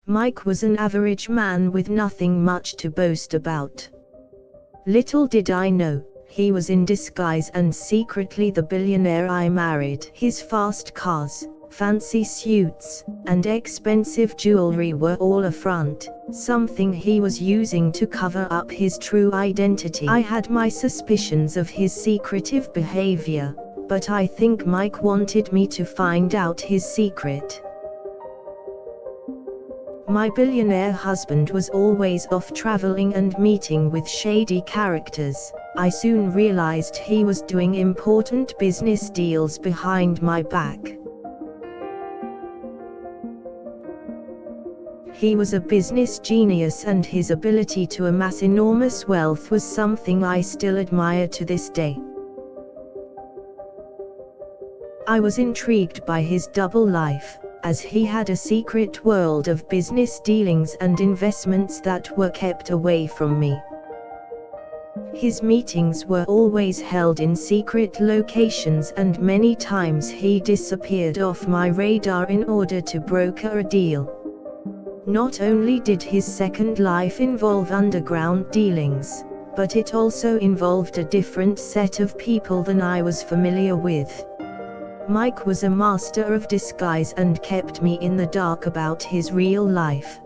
Mike was an average man with nothing much to boast about. Little did I know, he was in disguise and secretly the billionaire I married. His fast cars, fancy suits, and expensive jewelry were all a front, something he was using to cover up his true identity. I had my suspicions of his secretive behavior, but I think Mike wanted me to find out his secret. My billionaire husband was always off traveling and meeting with shady characters. I soon realized he was doing important business deals behind my back. He was a business genius and his ability to amass enormous wealth was something I still admire to this day. I was intrigued by his double life, as he had a secret world of business dealings and investments that were kept away from me. His meetings were always held in secret locations and many times he disappeared off my radar in order to broker a deal. Not only did his second life involve underground dealings, but it also involved a different set of people than I was familiar with. Mike was a master of disguise and kept me in the dark about his real life.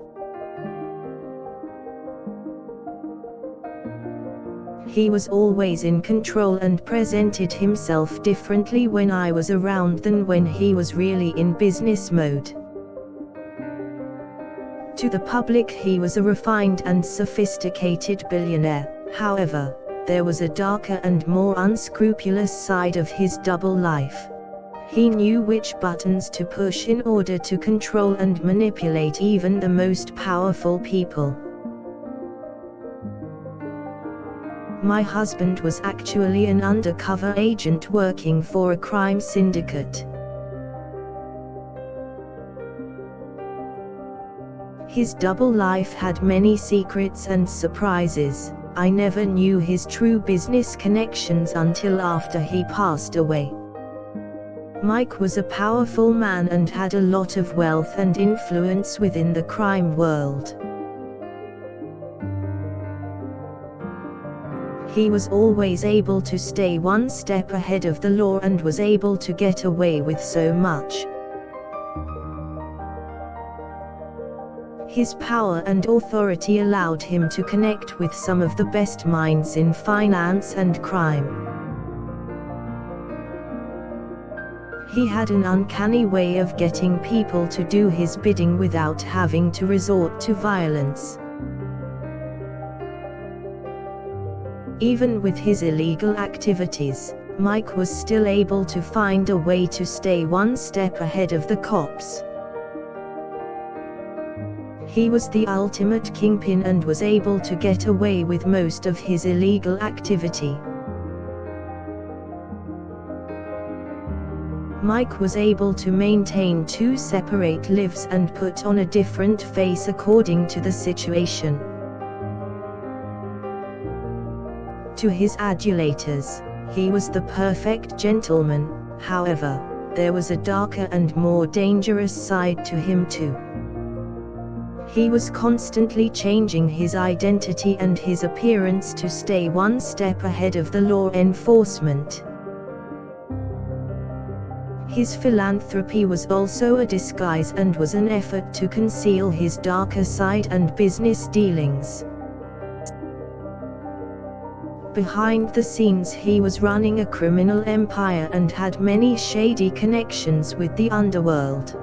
He was always in control and presented himself differently when I was around than when he was really in business mode. To the public he was a refined and sophisticated billionaire. However, there was a darker and more unscrupulous side of his double life. He knew which buttons to push in order to control and manipulate even the most powerful people. My husband was actually an undercover agent working for a crime syndicate. His double life had many secrets and surprises. I never knew his true business connections until after he passed away. Mike was a powerful man and had a lot of wealth and influence within the crime world. He was always able to stay one step ahead of the law and was able to get away with so much. His power and authority allowed him to connect with some of the best minds in finance and crime. He had an uncanny way of getting people to do his bidding without having to resort to violence. Even with his illegal activities, Mike was still able to find a way to stay one step ahead of the cops. He was the ultimate kingpin and was able to get away with most of his illegal activity. Mike was able to maintain two separate lives and put on a different face according to the situation. To his adulators, he was the perfect gentleman. However, there was a darker and more dangerous side to him too. He was constantly changing his identity and his appearance to stay one step ahead of the law enforcement. His philanthropy was also a disguise and was an effort to conceal his darker side and business dealings. Behind the scenes he was running a criminal empire and had many shady connections with the underworld.